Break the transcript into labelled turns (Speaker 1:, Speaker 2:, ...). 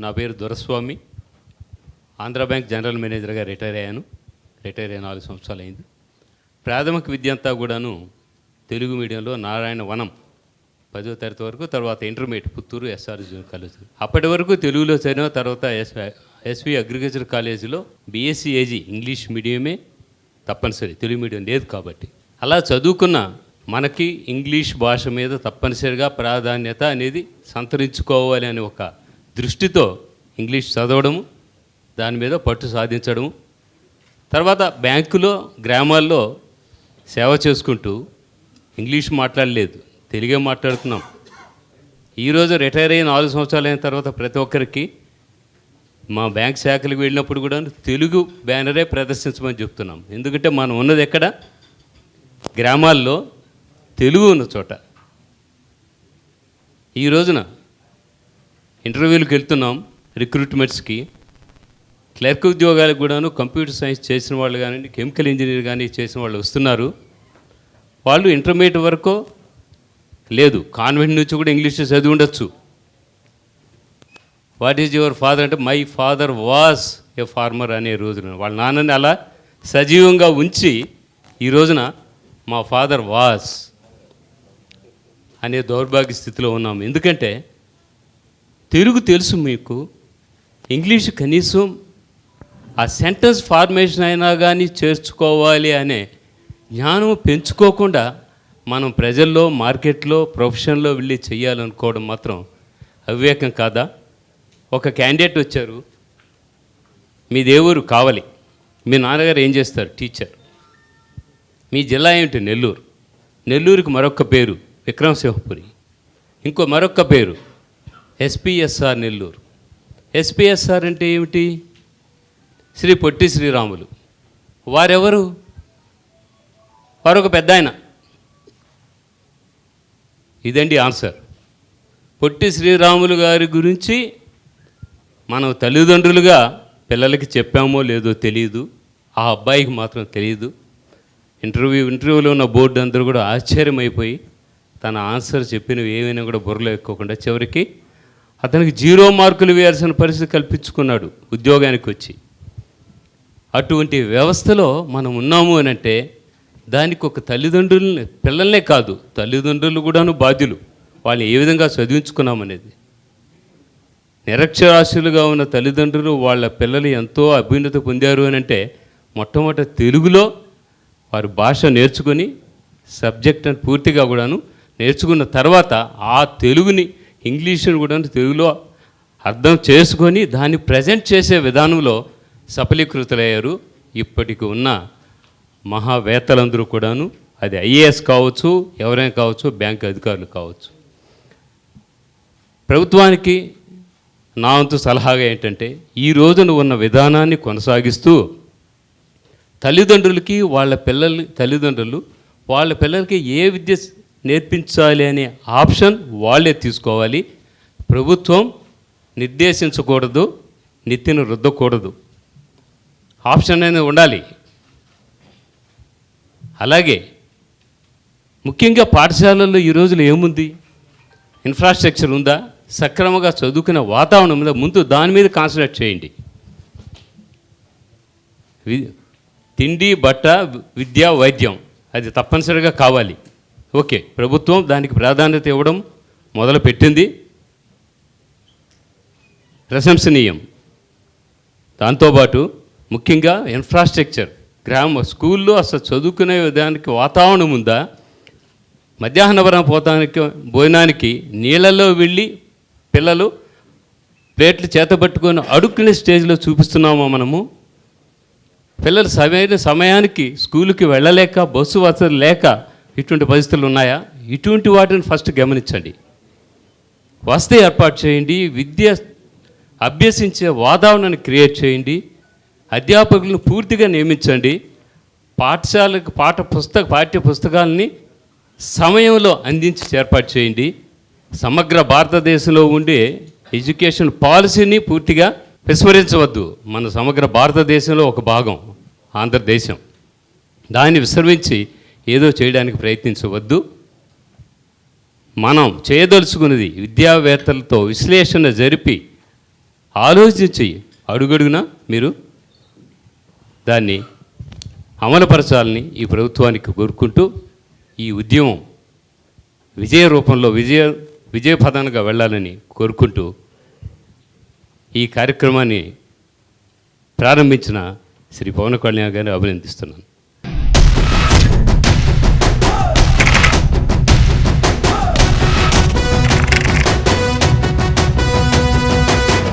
Speaker 1: నా పేరు Doraswamy. Andhra bank general మేనేజర్గా రిటైర్ అయ్యాను. రిటైర్ అయ్యి 4 సంవత్సరాలు అయింది. ప్రాథమిక విద్య అంతా కూడాను తెలుగు మీడియంలో నారాయణ వనం 10వ తరగతి వరకు, తర్వాత intermediate Puttur SR junior college. అప్పటి వరకు తెలుగులో చదివిన తర్వాత ఎస్వి అగ్రికల్చర్ కాలేజీలో బీఎస్సీ ఏజీ ఇంగ్లీష్ మీడియమే తప్పనిసరి, తెలుగు మీడియం లేదు కాబట్టి. అలా చదువుకున్న మనకి ఇంగ్లీష్ భాష మీద తప్పనిసరిగా ప్రాధాన్యత అనేది సంతరించుకోవాలి అనే ఒక దృష్టితో ఇంగ్లీష్ చదవడము, దాని మీద పట్టు సాధించడము, తర్వాత బ్యాంకులో గ్రామాల్లో సేవ చేసుకుంటూ ఇంగ్లీష్ మాట్లాడలేదు, తెలుగే మాట్లాడుతున్నాం. ఈరోజు రిటైర్ అయిన 4 సంవత్సరాలు అయిన తర్వాత ప్రతి ఒక్కరికి మా బ్యాంక్ శాఖలకు వెళ్ళినప్పుడు కూడా తెలుగు బ్యానరే ప్రదర్శించమని చెప్తున్నాం. ఎందుకంటే మనం ఉన్నది ఎక్కడ? గ్రామాల్లో, తెలుగు ఉన్న చోట. ఈ రోజున ఇంటర్వ్యూలకు వెళ్తున్నాం, రిక్రూట్మెంట్స్కి. క్లర్క్ ఉద్యోగాలకు కూడాను కంప్యూటర్ సైన్స్ చేసిన వాళ్ళు కానీ, కెమికల్ ఇంజనీర్ కానీ చేసిన వాళ్ళు వస్తున్నారు. వాళ్ళు ఇంటర్మీడియట్ వరకు లేదు, కాన్వెంట్ నుంచి కూడా ఇంగ్లీష్లో చదివి ఉండొచ్చు. వాట్ ఈజ్ యువర్ ఫాదర్ అంటే my father was a farmer అనే రోజున వాళ్ళ నాన్నని అలా సజీవంగా ఉంచి ఈ రోజున మా ఫాదర్ వాజ్ అనే దౌర్భాగ్య స్థితిలో ఉన్నాము. ఎందుకంటే తెలుగు తెలుసు మీకు, ఇంగ్లీషు కనీసం ఆ సెంటెన్స్ ఫార్మేషన్ అయినా కానీ చేర్చుకోవాలి అనే జ్ఞానం పెంచుకోకుండా మనం ప్రజల్లో, మార్కెట్లో, ప్రొఫెషన్లో వెళ్ళి చెయ్యాలనుకోవడం మాత్రం అవివేకం కాదా? ఒక క్యాండిడేట్ వచ్చారు, మీ దేవురు కావాలి, మీ నాన్నగారు ఏం చేస్తారు? టీచర్. మీ జిల్లా ఏమిటి? నెల్లూరు. నెల్లూరుకి మరొక పేరు విక్రమసింహపురి, ఇంకో మరొక పేరు ఎస్పీఎస్ఆర్ నెల్లూరు. ఎస్పీఎస్ఆర్ అంటే ఏమిటి? శ్రీ పొట్టి శ్రీరాములు. వారెవరు? వారొక పెద్ద ఆయన. ఇదండి ఆన్సర్. పొట్టి శ్రీరాములు గారి గురించి మనం తల్లిదండ్రులుగా పిల్లలకి చెప్పామో లేదో తెలియదు, ఆ అబ్బాయికి మాత్రం తెలియదు. ఇంటర్వ్యూలో ఉన్న బోర్డు అందరూ కూడా ఆశ్చర్యమైపోయి తన ఆన్సర్ చెప్పినవి ఏమైనా కూడా బుర్రలో ఎక్కువకుండా చివరికి అతనికి 0 మార్కులు వేయాల్సిన పరిస్థితి కల్పించుకున్నాడు ఉద్యోగానికి వచ్చి. అటువంటి వ్యవస్థలో మనం ఉన్నాము అని అంటే దానికి ఒక తల్లిదండ్రులని, పిల్లలనే కాదు తల్లిదండ్రులు కూడాను బాధ్యులు. వాళ్ళని ఏ విధంగా చదివించుకున్నామనేది. నిరక్షరాస్యులుగా ఉన్న తల్లిదండ్రులు వాళ్ళ పిల్లలు ఎంతో అభ్యున్నతి పొందారు అని అంటే మొట్టమొదటి తెలుగులో వారి భాష నేర్చుకొని సబ్జెక్ట్ అని పూర్తిగా కూడాను నేర్చుకున్న తర్వాత ఆ తెలుగుని, ఇంగ్లీషుని కూడా తెలుగులో అర్థం చేసుకొని దాన్ని ప్రజెంట్ చేసే విధానంలో సఫలీకృతులయ్యారు ఇప్పటికి ఉన్న మహావేత్తలందరూ కూడాను. అది ఐఏఎస్ కావచ్చు, ఎవరైనా కావచ్చు, బ్యాంక్ అధికారులు కావచ్చు. ప్రభుత్వానికి నా వంతు సలహాగా ఏంటంటే ఈ రోజున ఉన్న విధానాన్ని కొనసాగిస్తూ తల్లిదండ్రులకి తల్లిదండ్రులు వాళ్ళ పిల్లలకి ఏ విద్య నేర్పించాలి అనే ఆప్షన్ వాళ్ళే తీసుకోవాలి. ప్రభుత్వం నిర్దేశించకూడదు, నెత్తిన రుద్దకూడదు. ఆప్షన్ అనేది ఉండాలి. అలాగే ముఖ్యంగా పాఠశాలల్లో ఈ రోజులో ఏముంది? ఇన్ఫ్రాస్ట్రక్చర్ ఉందా? సక్రమంగా చదువుకునే వాతావరణం ఉందా? ముందు దాని మీద కాన్సన్ట్రేట్ చేయండి. తిండి, బట్ట, విద్య, వైద్యం అది తప్పనిసరిగా కావాలి. ఓకే, ప్రభుత్వం దానికి ప్రాధాన్యత ఇవ్వడం మొదలుపెట్టింది, ప్రశంసనీయం. దాంతోపాటు ముఖ్యంగా ఇన్ఫ్రాస్ట్రక్చర్, స్కూల్లో అసలు చదువుకునే విధానికి వాతావరణం ఉందా? మధ్యాహ్న భోజనానికి నీళ్ళల్లో వెళ్ళి పిల్లలు ప్లేట్లు చేతబట్టుకొని అడుక్కునే స్టేజ్లో చూపిస్తున్నామా మనము? పిల్లలు సమయానికి స్కూలుకి వెళ్ళలేక, బస్సు వసతి లేక ఇటువంటి పరిస్థితులు ఉన్నాయా? ఇటువంటి వాటిని ఫస్ట్ గమనించండి. వసతి ఏర్పాటు చేయండి, విద్య అభ్యసించే వాతావరణాన్ని క్రియేట్ చేయండి, అధ్యాపకులను పూర్తిగా నియమించండి, పాఠశాలకు పాఠ్య పుస్తకాలని సమయంలో అందించి ఏర్పాటు చేయండి. సమగ్ర భారతదేశంలో ఉండే ఎడ్యుకేషన్ పాలసీని పూర్తిగా విస్మరించవద్దు. మన సమగ్ర భారతదేశంలో ఒక భాగం ఆంధ్రదేశం. దాన్ని విస్మరించి ఏదో చేయడానికి ప్రయత్నించవద్దు. మనం చేయదలుచుకున్నది విద్యావేత్తలతో విశ్లేషణ జరిపి ఆలోచించి అడుగడుగునా మీరు దాన్ని అమలుపరచాలని ఈ ప్రభుత్వానికి కోరుకుంటూ ఈ ఉద్యమం విజయ రూపంలో విజయపథంగా వెళ్ళాలని కోరుకుంటూ ఈ కార్యక్రమాన్ని ప్రారంభించిన శ్రీ పవన్ కళ్యాణ్ గారిని అభినందిస్తున్నాను.